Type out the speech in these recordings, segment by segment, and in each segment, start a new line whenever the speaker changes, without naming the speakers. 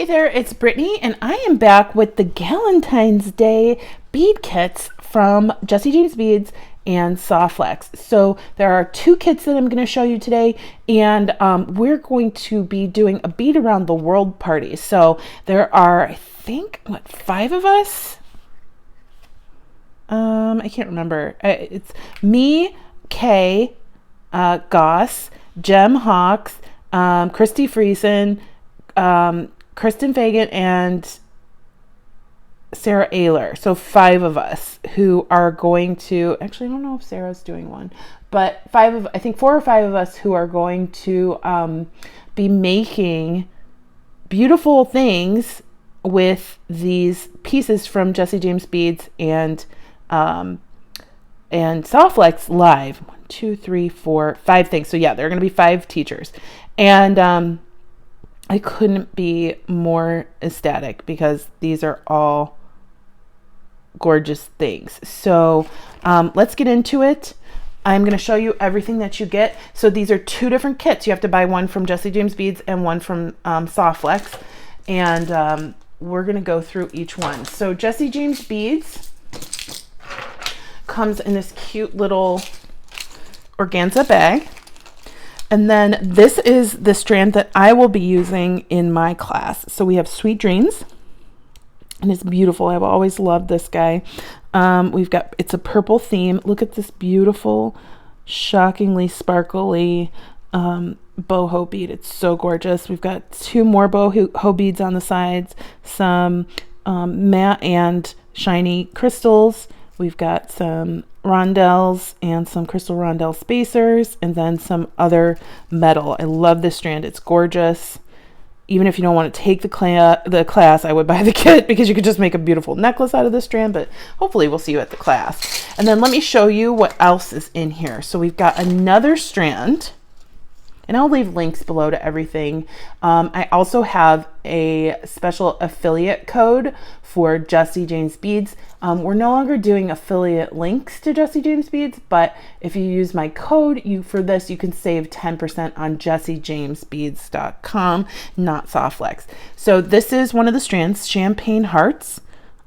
there, it's Brittany, and I am back with the Galentine's Day bead kits from Jesse James Beads and Softflex. So there are two kits that I'm going to show you today, and we're going to be doing a bead around the world party. So there are, I think, what, 5 of us? I can't remember. It's me, Kay, Goss, Jem Hawks, Christy Friesen, Kristen Fagan, and Sarah Ayler. So 5 of us who are going to, actually I don't know if Sarah's doing one, but I think 4 or 5 of us who are going to be making beautiful things with these pieces from Jesse James Beads and Softflex live. 1, 2, 3, 4, 5 things. So yeah, there are going to be 5 teachers, and I couldn't be more ecstatic because these are all gorgeous things. So let's get into it. I'm going to show you everything that you get. So these are 2 different kits. You have to buy one from Jesse James Beads and one from Softflex, and we're going to go through each one. So Jesse James Beads comes in this cute little organza bag. And then this is the strand that I will be using in my class. So we have Sweet Dreams, and it's beautiful. I've always loved this guy. It's a purple theme. Look at this beautiful, shockingly sparkly boho bead. It's so gorgeous. We've got 2 more boho beads on the sides, some matte and shiny crystals. We've got some rondelles and some crystal rondelle spacers, and then some other metal. I love this strand. It's gorgeous. Even if you don't want to take the class, I would buy the kit because you could just make a beautiful necklace out of this strand, but hopefully we'll see you at the class. And then let me show you what else is in here. So we've got another strand, and I'll leave links below to everything. I also have a special affiliate code for Jesse James Beads. We're no longer doing affiliate links to Jesse James Beads, but if you use my code for this, you can save 10% on jessejamesbeads.com, not Softflex. So this is one of the strands, Champagne Hearts.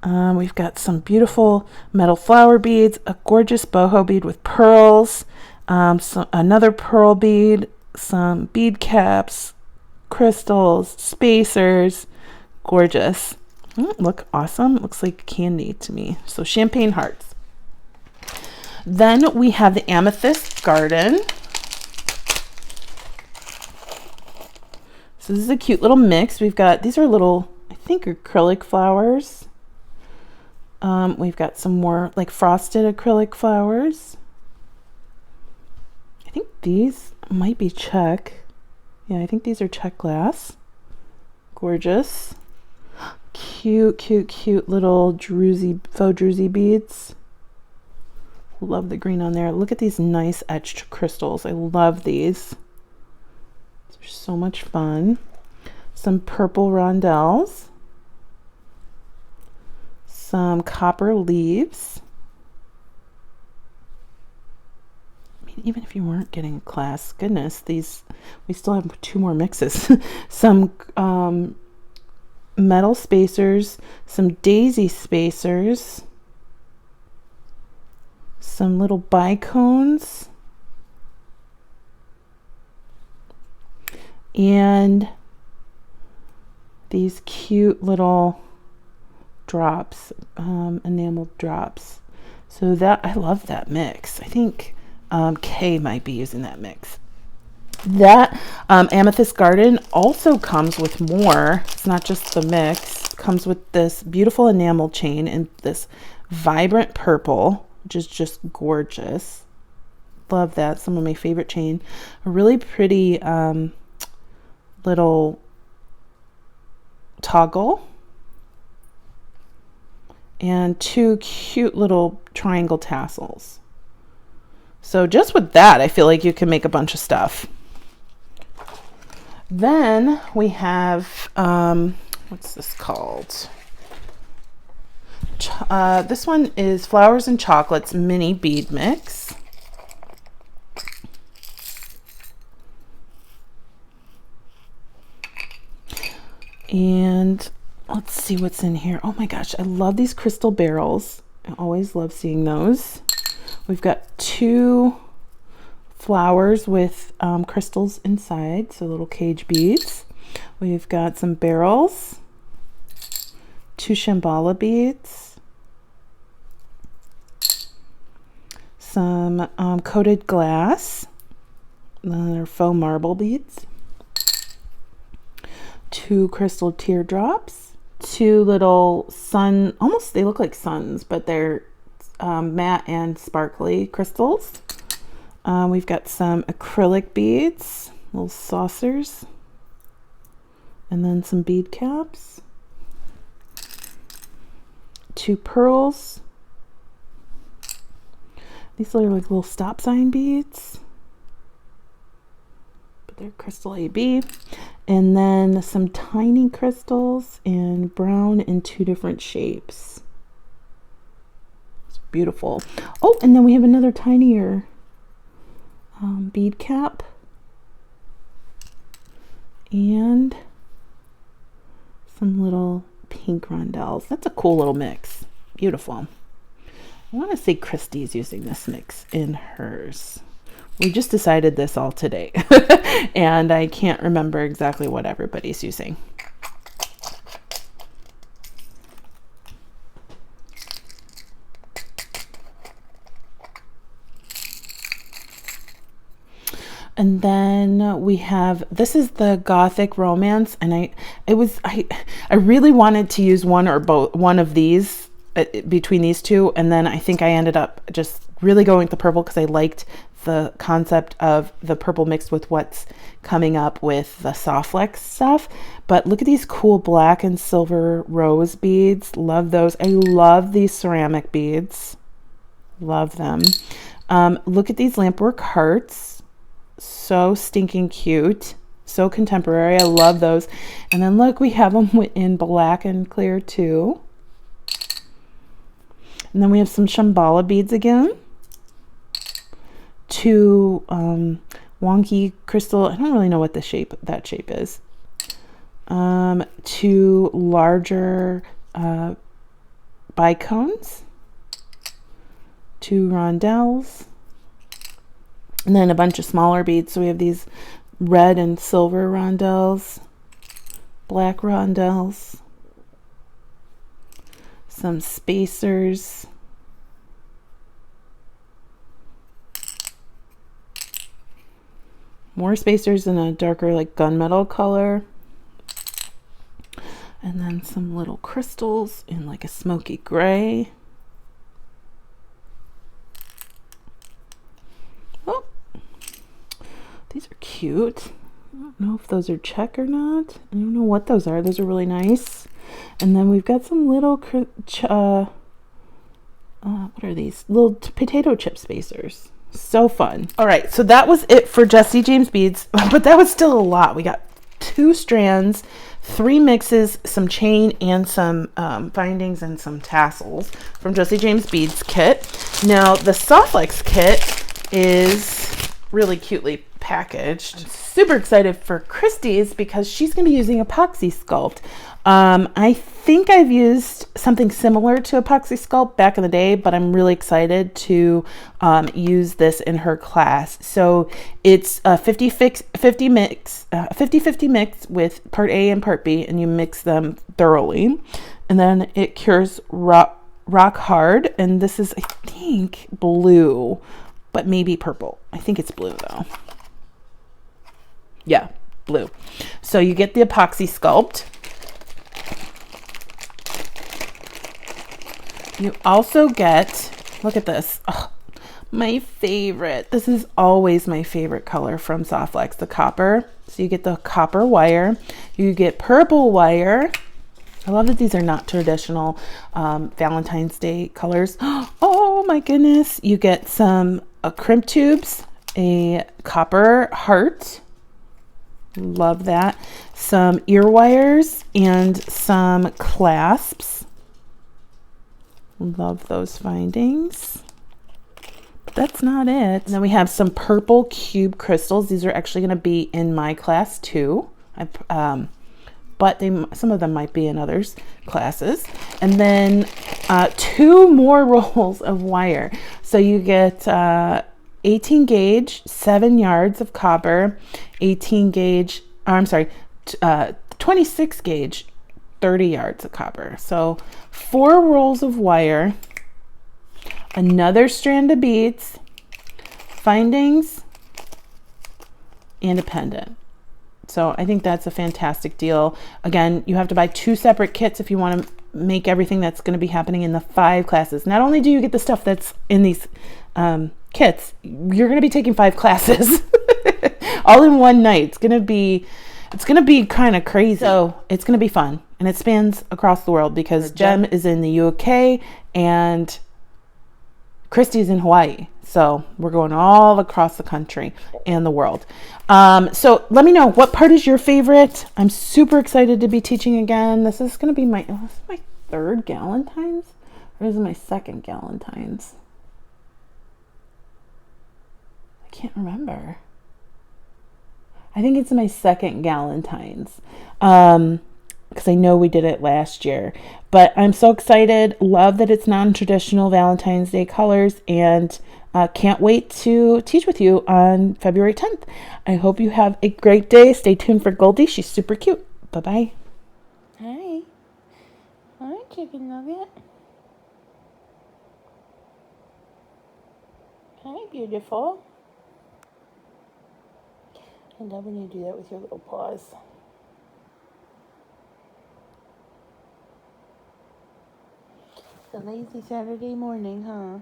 We've got some beautiful metal flower beads, a gorgeous boho bead with pearls, another pearl bead, some bead caps, crystals, spacers. Gorgeous. Look awesome. Looks like candy to me. So Champagne Hearts. Then we have the Amethyst Garden. So this is a cute little mix. These are little, I think, acrylic flowers. We've got some more like frosted acrylic flowers. I think these might be check. Yeah, I think these are check glass. Gorgeous. Cute little faux druzy beads. Love the green on there. Look at these nice etched crystals. I love these. They're so much fun. Some purple rondelles. Some copper leaves. Even if you weren't getting a class, goodness, we still have 2 more mixes. Some metal spacers, some daisy spacers, some little bicones, and these cute little drops, enameled drops. So I love that mix. I think Kay might be using that mix. That Amethyst Garden also comes with more. It's not just the mix. It comes with this beautiful enamel chain in this vibrant purple, which is just gorgeous. Love that. Some of my favorite chain. A really pretty little toggle. And 2 cute little triangle tassels. So just with that, I feel like you can make a bunch of stuff. Then we have, what's this called? This one is Flowers and Chocolates Mini Bead Mix. And let's see what's in here. Oh my gosh, I love these crystal barrels. I always love seeing those. We've got 2 flowers with crystals inside, so little cage beads. We've got some barrels, 2 Shambhala beads, some coated glass, they're faux marble beads, 2 crystal teardrops, 2 little sun, almost they look like suns, but they're matte and sparkly crystals. We've got some acrylic beads, little saucers, and then some bead caps, 2 pearls. These are like little stop sign beads, but they're crystal AB. And then some tiny crystals in brown in 2 different shapes. It's beautiful. Oh, and then we have another tinier bead cap and some little pink rondelles. That's a cool little mix. Beautiful. I want to say Christy's using this mix in hers. We just decided this all today and I can't remember exactly what everybody's using. And then we have, this is the Gothic Romance, and I really wanted to use one or both, one of these between these 2, and then I think I ended up just really going with the purple because I liked the concept of the purple mixed with what's coming up with the soft flex stuff. But look at these cool black and silver rose beads. Love those. I love these ceramic beads. Love them. Look at these lampwork hearts. So stinking cute, so contemporary. I love those. And then look, we have them in black and clear too. And then we have some Shambhala beads again, 2 wonky crystal, I don't really know what that shape is, 2 larger bicones, 2 rondelles, and then a bunch of smaller beads. So we have these red and silver rondelles, black rondelles, some spacers, more spacers in a darker like gunmetal color, and then some little crystals in like a smoky gray. Oh, these are cute. I don't know if those are check or not. I don't know what those are. Those are really nice. And then we've got some little what are these? Little potato chip spacers. So fun. All right, so that was it for Jesse James beads, but that was still a lot. We got 2 strands, 3 mixes, some chain, and some bindings and some tassels from Jesse James Beads kit. Now the Softlex kit is really cutely packaged. I'm super excited for Christie's because she's going to be using Epoxy Sculpt. I think I've used something similar to Epoxy Sculpt back in the day, but I'm really excited to use this in her class. So it's a 50-50 mix with part A and part B, and you mix them thoroughly. And then it cures rock hard, and this is, I think, blue, but maybe purple. I think it's blue though. Yeah, blue. So you get the Epoxy Sculpt. You also get, look at this, oh, my favorite. This is always my favorite color from Softlex, the copper. So you get the copper wire, you get purple wire. I love that these are not traditional Valentine's Day colors. Oh my goodness. You get some crimp tubes, a copper heart. Love that. Some ear wires and some clasps. Love those findings. But that's not it. And then we have some purple cube crystals. These are actually going to be in my class too. I but some of them might be in others classes. And then 2 more rolls of wire. So you get 18 gauge, 7 yards of copper, 18 gauge, 26 gauge, 30 yards of copper. So 4 rolls of wire, another strand of beads, findings, and a pendant. So I think that's a fantastic deal. Again, you have to buy 2 separate kits if you want to make everything that's going to be happening in the 5 classes. Not only do you get the stuff that's in these kits, you're going to be taking 5 classes all in one night. It's going to be kind of crazy. So it's going to be fun, and it spans across the world because Jem is in the UK and Christy's in Hawaii. So we're going all across the country and the world. So let me know, what part is your favorite? I'm super excited to be teaching again. This is going to be my 3rd Galentine's, or is it my 2nd Galentine's? I can't remember. I think it's my 2nd Galentine's. Because I know we did it last year. But I'm so excited. Love that it's non-traditional Valentine's Day colors, and can't wait to teach with you on February 10th. I hope you have a great day. Stay tuned for Goldie. She's super cute. Bye-bye. Hi. Hi, chicken nugget. Hi, beautiful. I love when you do that with your little paws. It's a lazy Saturday morning, huh?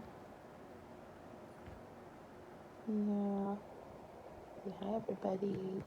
Yeah. Say hi, everybody.